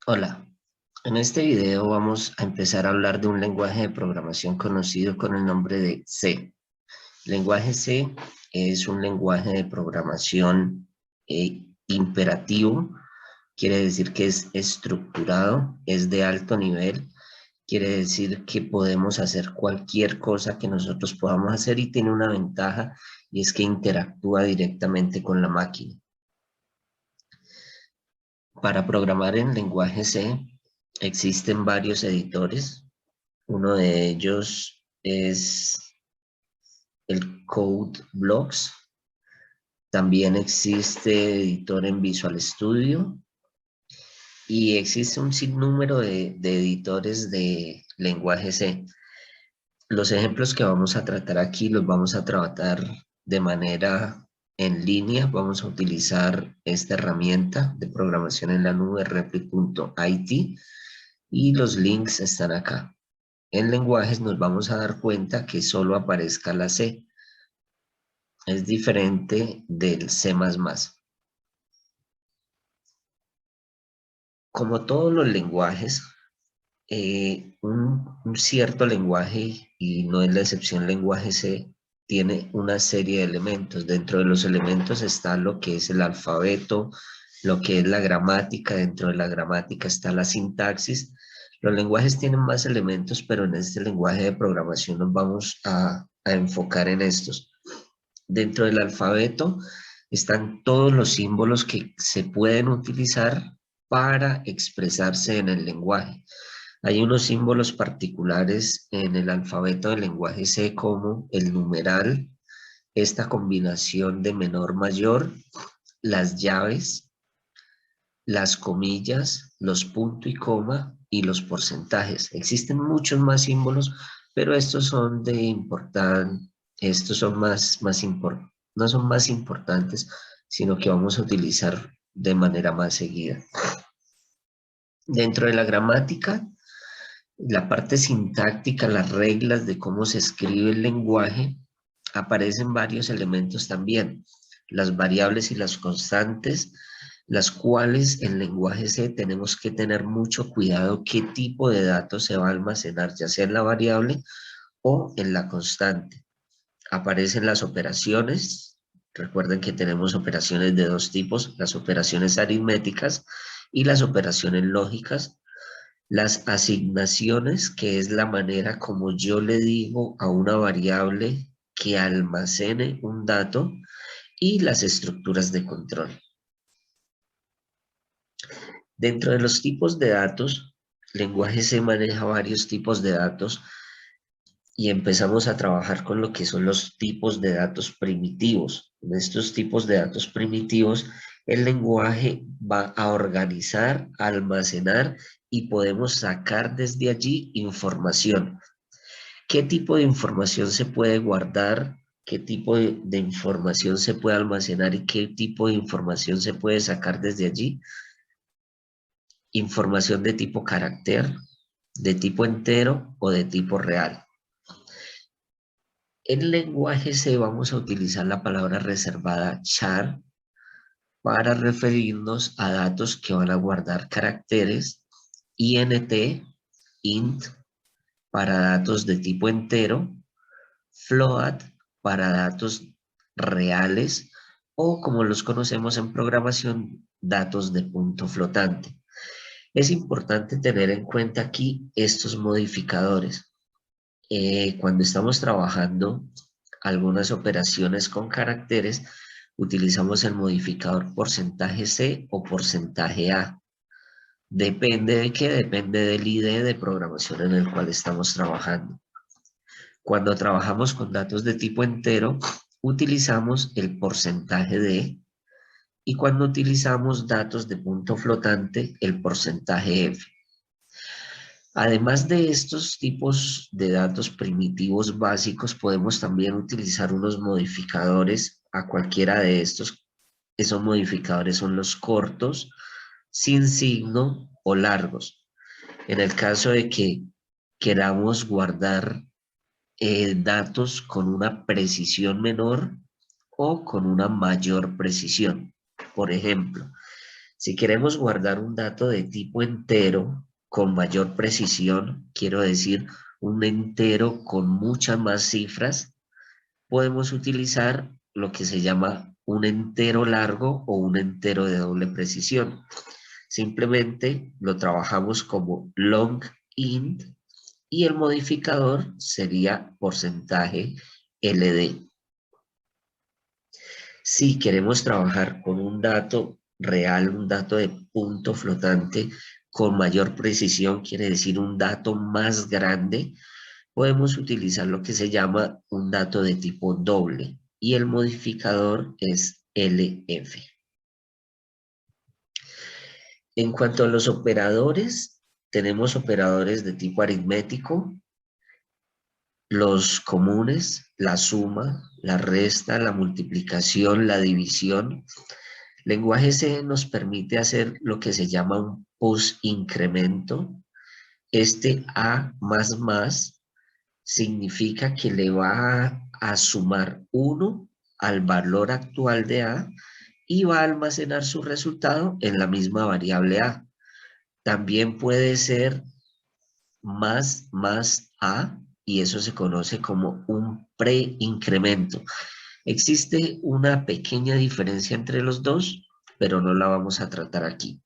Hola, en este video vamos a empezar a hablar de un lenguaje de programación conocido con el nombre de C. Lenguaje C es un lenguaje de programación imperativo, quiere decir que es estructurado, es de alto nivel, quiere decir que podemos hacer cualquier cosa que nosotros podamos hacer y tiene una ventaja y es que interactúa directamente con la máquina. Para programar en lenguaje C existen varios editores. Uno de ellos es el Code Blocks. También existe editor en Visual Studio y existe un sinnúmero de editores de lenguaje C. Los ejemplos que vamos a tratar aquí los vamos a tratar de manera en línea. Vamos a utilizar esta herramienta de programación en la nube, repli.it, y los links están acá. En lenguajes nos vamos a dar cuenta que solo aparezca la C. Es diferente del C++. Como todos los lenguajes, un cierto lenguaje, y no es la excepción lenguaje C, tiene una serie de elementos. Dentro de los elementos está lo que es el alfabeto, lo que es la gramática. Dentro de la gramática está la sintaxis. Los lenguajes tienen más elementos, pero en este lenguaje de programación nos vamos a enfocar en estos. Dentro del alfabeto están todos los símbolos que se pueden utilizar para expresarse en el lenguaje. Hay unos símbolos particulares en el alfabeto del lenguaje C, como el numeral, esta combinación de menor-mayor, las llaves, las comillas, los punto y coma y los porcentajes. Existen muchos más símbolos, pero estos son estos son no son más importantes, sino que vamos a utilizar de manera más seguida. Dentro de la gramática, la parte sintáctica, las reglas de cómo se escribe el lenguaje, aparecen varios elementos también. Las variables y las constantes, las cuales en lenguaje C tenemos que tener mucho cuidado qué tipo de datos se va a almacenar, ya sea en la variable o en la constante. Aparecen las operaciones. Recuerden que tenemos operaciones de dos tipos: las operaciones aritméticas y las operaciones lógicas. Las asignaciones, que es la manera como yo le digo a una variable que almacene un dato, y las estructuras de control. Dentro de los tipos de datos, lenguaje C maneja varios tipos de datos y empezamos a trabajar con lo que son los tipos de datos primitivos. En estos tipos de datos primitivos, el lenguaje va a organizar, almacenar y podemos sacar desde allí información. ¿Qué tipo de información se puede guardar? ¿Qué tipo de información se puede almacenar y qué tipo de información se puede sacar desde allí? Información de tipo carácter, de tipo entero o de tipo real. En lenguaje C vamos a utilizar la palabra reservada char para referirnos a datos que van a guardar caracteres, int, int, para datos de tipo entero, float para datos reales, o como los conocemos en programación, datos de punto flotante. Es importante tener en cuenta aquí estos modificadores. Cuando estamos trabajando algunas operaciones con caracteres, utilizamos el modificador porcentaje C o porcentaje A. ¿Depende de qué? Depende del IDE de programación en el cual estamos trabajando. Cuando trabajamos con datos de tipo entero, utilizamos el porcentaje D, y cuando utilizamos datos de punto flotante, el porcentaje F. Además de estos tipos de datos primitivos básicos, podemos también utilizar unos modificadores a cualquiera de estos. Esos modificadores son los cortos, sin signo o largos. En el caso de que queramos guardar datos con una precisión menor o con una mayor precisión. Por ejemplo, Si queremos guardar un dato de tipo entero con mayor precisión, quiero decir un entero con muchas más cifras, podemos utilizar lo que se llama un entero largo o un entero de doble precisión. Simplemente lo trabajamos como long int y el modificador sería porcentaje LD. Si queremos trabajar con un dato real, un dato de punto flotante con mayor precisión, quiere decir un dato más grande, podemos utilizar lo que se llama un dato de tipo doble y el modificador es LF. En cuanto a los operadores, tenemos operadores de tipo aritmético, los comunes, la suma, la resta, la multiplicación, la división. Lenguaje C nos permite hacer lo que se llama un post-incremento. Este A más significa que le va a sumar 1 al valor actual de A y va a almacenar su resultado en la misma variable A. También puede ser más A y eso se conoce como un preincremento. Existe una pequeña diferencia entre los dos, pero no la vamos a tratar aquí.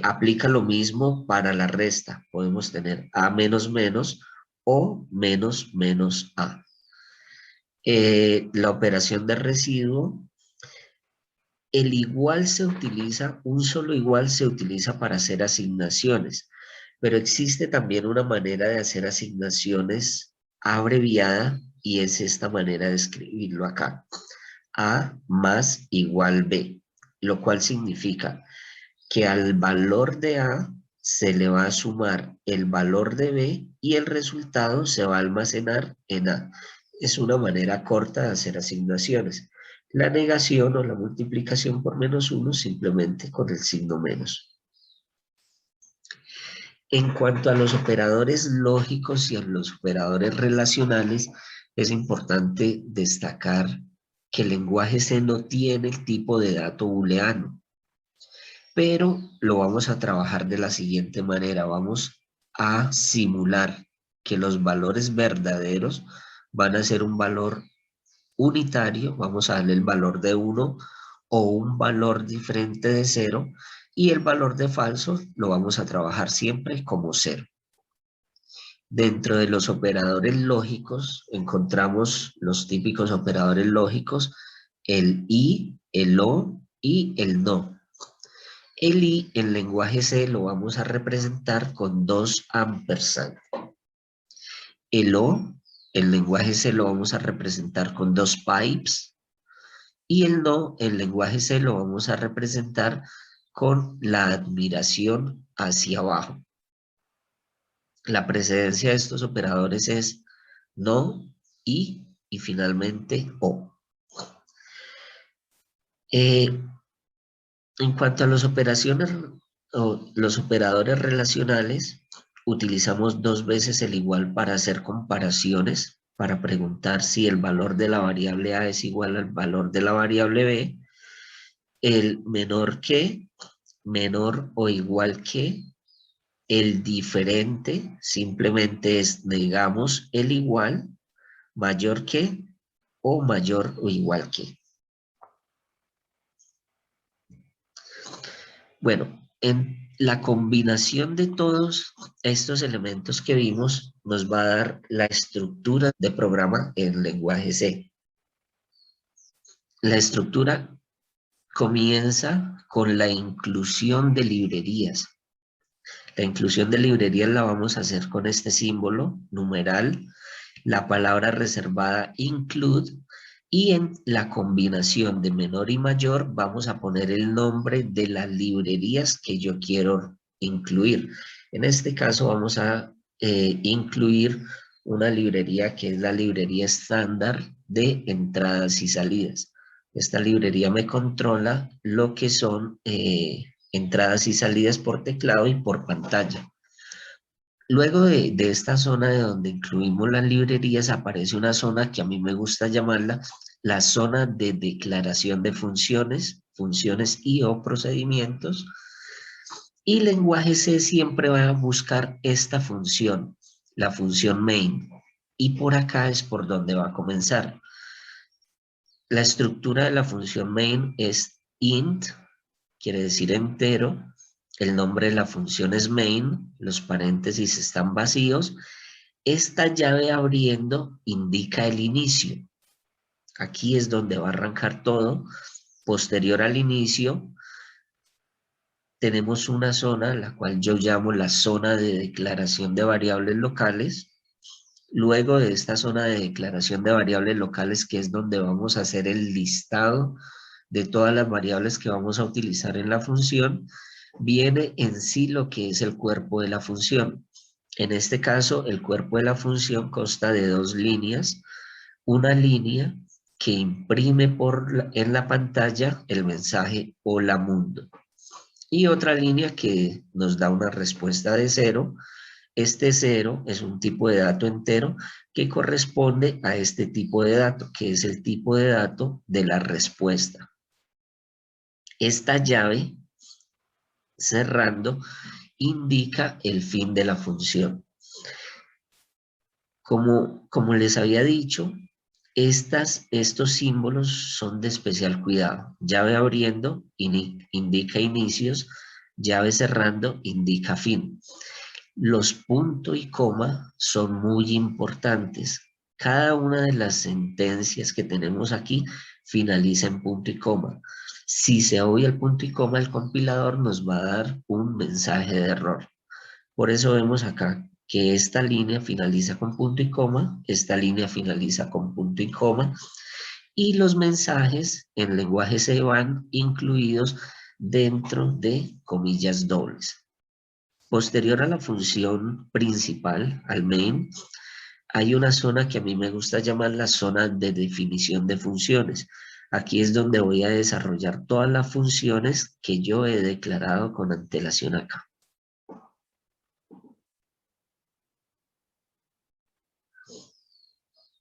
Aplica lo mismo para la resta. Podemos tener A menos menos o menos menos A. La operación de residuo, el igual se utiliza, un solo igual se utiliza para hacer asignaciones, pero existe también una manera de hacer asignaciones abreviada y es esta manera de escribirlo acá. A más igual B, lo cual significa que al valor de A se le va a sumar el valor de B y el resultado se va a almacenar en A. Es una manera corta de hacer asignaciones. La negación o la multiplicación por menos 1 simplemente con el signo menos. En cuanto a los operadores lógicos y a los operadores relacionales, es importante destacar que el lenguaje C no tiene el tipo de dato booleano, pero lo vamos a trabajar de la siguiente manera. Vamos a simular que los valores verdaderos van a ser un valor unitario, vamos a darle el valor de 1 o un valor diferente de 0 y el valor de falso lo vamos a trabajar siempre como 0. Dentro de los operadores lógicos encontramos los típicos operadores lógicos, el y, el o y el no. El i en lenguaje C lo vamos a representar con 2 ampersand. El o en lenguaje C lo vamos a representar con 2 pipes. Y el no en lenguaje C lo vamos a representar con la admiración hacia abajo. La precedencia de estos operadores es no, y finalmente o. En cuanto a los operadores relacionales, utilizamos 2 veces el igual para hacer comparaciones, para preguntar si el valor de la variable A es igual al valor de la variable B, el menor que, menor o igual que, el diferente, simplemente es negamos el igual, mayor que o mayor o igual que. Bueno, en la combinación de todos estos elementos que vimos nos va a dar la estructura de programa en lenguaje C. La estructura comienza con la inclusión de librerías. La inclusión de librerías la vamos a hacer con este símbolo numeral, la palabra reservada include, y en la combinación de menor y mayor vamos a poner el nombre de las librerías que yo quiero incluir. En este caso vamos a incluir una librería que es la librería estándar de entradas y salidas. Esta librería me controla lo que son entradas y salidas por teclado y por pantalla. Luego de esta zona de donde incluimos las librerías aparece una zona que a mí me gusta llamarla la zona de declaración de funciones funciones y o procedimientos. Y lenguaje C siempre va a buscar esta función, la función main. Y por acá es por donde va a comenzar. La estructura de la función main es int, quiere decir entero. El nombre de la función es main, los paréntesis están vacíos. Esta llave abriendo indica el inicio. Aquí es donde va a arrancar todo. Posterior al inicio, tenemos una zona, la cual yo llamo la zona de declaración de variables locales. Luego de esta zona de declaración de variables locales, que es donde vamos a hacer el listado de todas las variables que vamos a utilizar en la función, viene en sí lo que es el cuerpo de la función. En este caso, el cuerpo de la función consta de dos líneas. Una línea que imprime en la pantalla el mensaje hola mundo. Y otra línea que nos da una respuesta de 0. Este 0 es un tipo de dato entero que corresponde a este tipo de dato, que es el tipo de dato de la respuesta. Esta llave, cerrando, indica el fin de la función. Como les había dicho, estos símbolos son de especial cuidado. Llave abriendo indica inicios, llave cerrando indica fin. Los punto y coma son muy importantes. Cada una de las sentencias que tenemos aquí finaliza en punto y coma. Si se obvia el punto y coma, el compilador nos va a dar un mensaje de error. Por eso vemos acá que esta línea finaliza con punto y coma, esta línea finaliza con punto y coma, y los mensajes en lenguaje C van incluidos dentro de comillas dobles. Posterior a la función principal, al main, hay una zona que a mí me gusta llamar la zona de definición de funciones. Aquí es donde voy a desarrollar todas las funciones que yo he declarado con antelación acá.